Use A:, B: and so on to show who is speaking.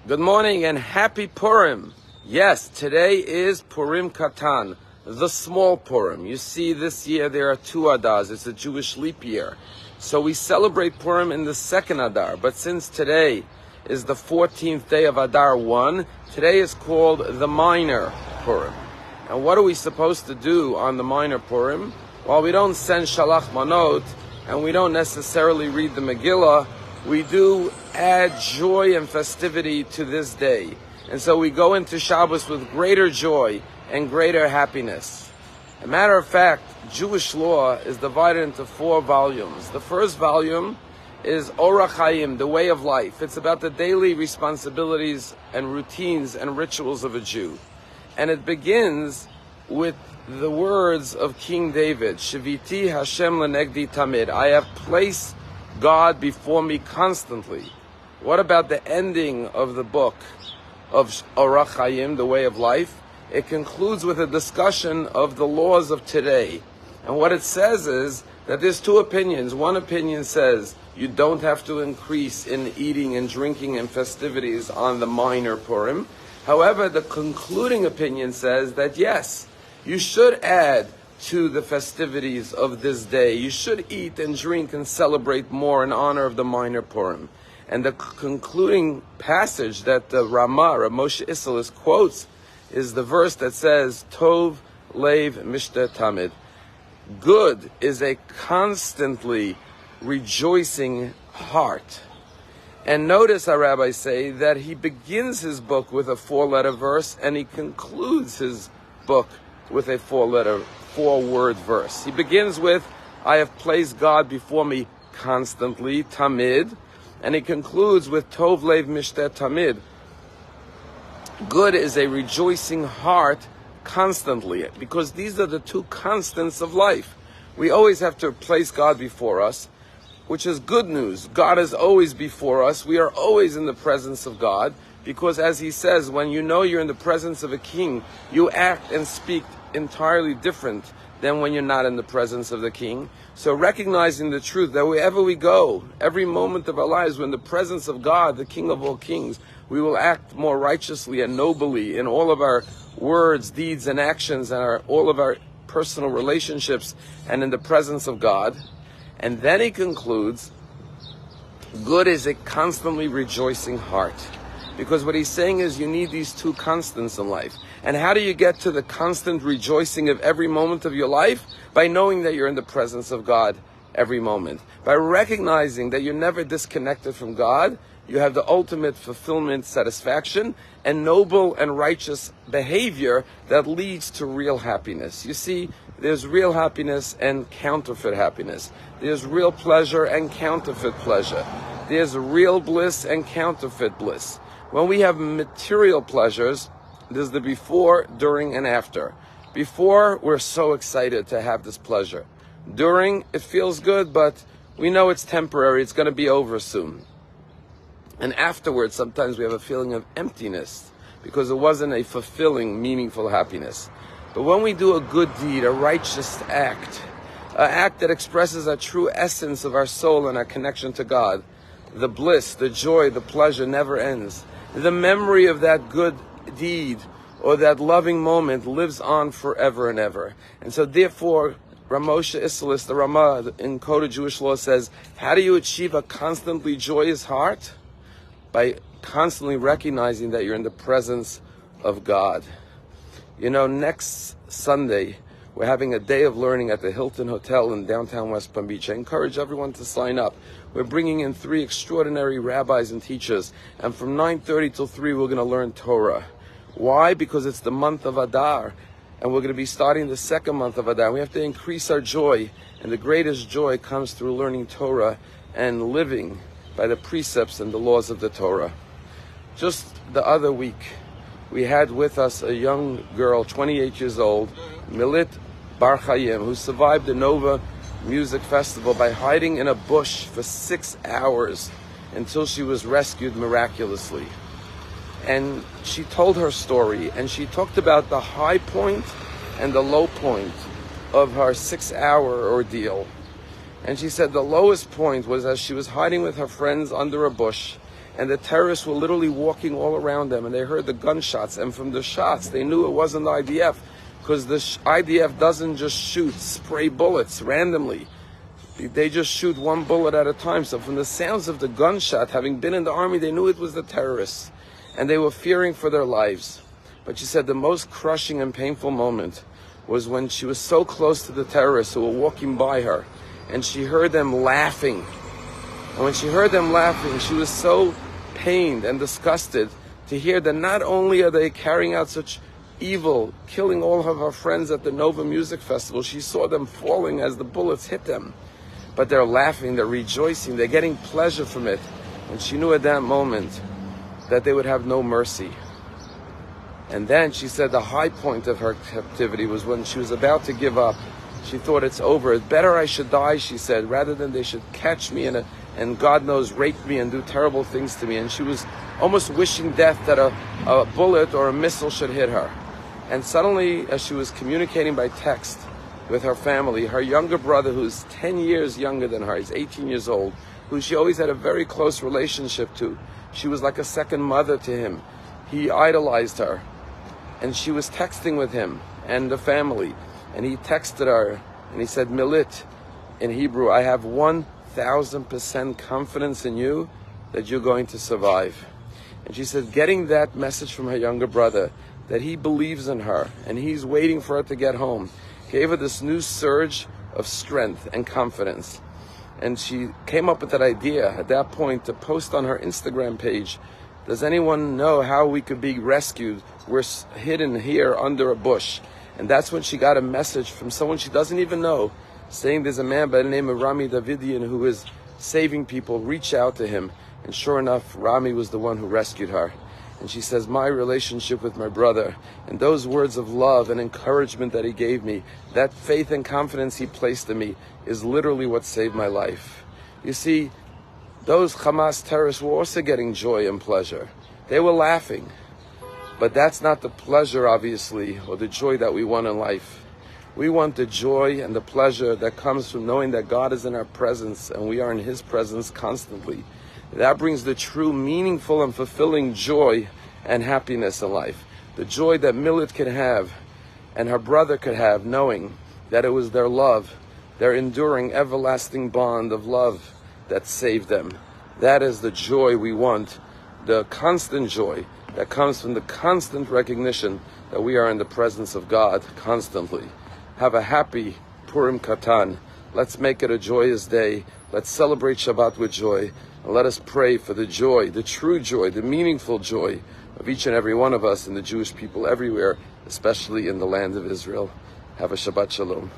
A: Good morning and happy Purim. Yes, today is Purim Katan, the small Purim. You see, this year there are two Adars. It's a Jewish leap year. So we celebrate Purim in the second Adar. But since today is the 14th day of Adar 1, today is called the minor Purim. And what are we supposed to do on the minor Purim? Well, we don't send Shalach Manot and we don't necessarily read the Megillah. We do add joy and festivity to this day. And so we go into Shabbos with greater joy and greater happiness. As a matter of fact, Jewish law is divided into 4 volumes. The first volume is Orach Chaim, the way of life. It's about the daily responsibilities and routines and rituals of a Jew. And it begins with the words of King David, Shiviti Hashem lenegdi tamid. I have placed God before me constantly. What about the ending of the book of Orach Chaim, the way of life? It concludes with a discussion of the laws of today. And what it says is that there's 2 opinions. One opinion says you don't have to increase in eating and drinking and festivities on the minor Purim. However, the concluding opinion says that yes, you should add to the festivities of this day. You should eat and drink and celebrate more in honor of the minor Purim. And the concluding passage that the Rabbi Moshe Isserles quotes is the verse that says, Tov Lev Mishter Tamid. Good is a constantly rejoicing heart. And notice our rabbis say that he begins his book with a 4-letter verse and he concludes his book with a 4-word verse. He begins with, I have placed God before me constantly, Tamid, and he concludes with Tov Lev Mishter Tamid. Good is a rejoicing heart constantly, because these are the 2 constants of life. We always have to place God before us, which is good news. God is always before us. We are always in the presence of God, because as he says, when you know you're in the presence of a king, you act and speak entirely different than when you're not in the presence of the king. So recognizing the truth that wherever we go, every moment of our lives, we're in the presence of God, the King of all kings, we will act more righteously and nobly in all of our words, deeds, and actions, and all of our personal relationships, and in the presence of God. And then he concludes, good is a constantly rejoicing heart. Because what he's saying is you need these 2 constants in life. And how do you get to the constant rejoicing of every moment of your life? By knowing that you're in the presence of God every moment. By recognizing that you're never disconnected from God, you have the ultimate fulfillment, satisfaction, and noble and righteous behavior that leads to real happiness. You see, there's real happiness and counterfeit happiness. There's real pleasure and counterfeit pleasure. There's real bliss and counterfeit bliss. When we have material pleasures, there's the before, during, and after. Before, we're so excited to have this pleasure. During, it feels good, but we know it's temporary. It's going to be over soon. And afterwards, sometimes we have a feeling of emptiness because it wasn't a fulfilling, meaningful happiness. But when we do a good deed, a righteous act, an act that expresses a true essence of our soul and our connection to God, the bliss, the joy, the pleasure never ends. The memory of that good deed or that loving moment lives on forever and ever. And so therefore, Rabbi Moshe Isserles, the Ramah in Code of Jewish Law, says, how do you achieve a constantly joyous heart? By constantly recognizing that you're in the presence of God. You know, next Sunday, we're having a day of learning at the Hilton Hotel in downtown West Palm Beach. I encourage everyone to sign up. We're bringing in 3 extraordinary rabbis and teachers. And from 9:30 till 3, we're going to learn Torah. Why? Because it's the month of Adar. And we're going to be starting the 2nd month of Adar. We have to increase our joy. And the greatest joy comes through learning Torah and living by the precepts and the laws of the Torah. Just the other week, we had with us a young girl, 28 years old, Milit Bar Chaim, who survived the Nova Music Festival by hiding in a bush for 6 hours until she was rescued miraculously. And she told her story, and she talked about the high point and the low point of her 6-hour ordeal. And she said the lowest point was as she was hiding with her friends under a bush, and the terrorists were literally walking all around them, and they heard the gunshots, and from the shots they knew it wasn't the IDF, because the IDF doesn't just shoot spray bullets randomly. They just shoot one bullet at a time. So from the sounds of the gunshot, having been in the army, they knew it was the terrorists, and they were fearing for their lives. But she said the most crushing and painful moment was when she was so close to the terrorists who were walking by her, and she heard them laughing. And when she heard them laughing, she was so pained and disgusted to hear that not only are they carrying out such evil, killing all of her friends at the Nova Music Festival, she saw them falling as the bullets hit them, but they're laughing, they're rejoicing, they're getting pleasure from it. And she knew at that moment that they would have no mercy. And then she said the high point of her captivity was when she was about to give up. She thought, it's over. It's better I should die, she said, rather than they should catch me and God knows, rape me and do terrible things to me. And she was almost wishing death that a bullet or a missile should hit her. And suddenly, as she was communicating by text with her family, her younger brother, who's 10 years younger than her, he's 18 years old, who she always had a very close relationship to. She was like a second mother to him. He idolized her. And she was texting with him and the family. And he texted her and he said, Milit, in Hebrew, I have 1,000% confidence in you that you're going to survive. And she said, getting that message from her younger brother, that he believes in her and he's waiting for her to get home, gave her this new surge of strength and confidence. And she came up with that idea at that point to post on her Instagram page, does anyone know how we could be rescued? We're hidden here under a bush. And that's when she got a message from someone she doesn't even know, saying there's a man by the name of Rami Davidian who is saving people, reach out to him. And sure enough, Rami was the one who rescued her. And she says, my relationship with my brother and those words of love and encouragement that he gave me, that faith and confidence he placed in me is literally what saved my life. You see, those Hamas terrorists were also getting joy and pleasure. They were laughing. But that's not the pleasure, obviously, or the joy that we want in life. We want the joy and the pleasure that comes from knowing that God is in our presence and we are in his presence constantly. That brings the true, meaningful, and fulfilling joy and happiness in life. The joy that Milit could have and her brother could have, knowing that it was their love, their enduring, everlasting bond of love that saved them. That is the joy we want, the constant joy that comes from the constant recognition that we are in the presence of God constantly. Have a happy Purim Katan. Let's make it a joyous day. Let's celebrate Shabbat with joy. And let us pray for the joy, the true joy, the meaningful joy of each and every one of us and the Jewish people everywhere, especially in the land of Israel. Have a Shabbat Shalom.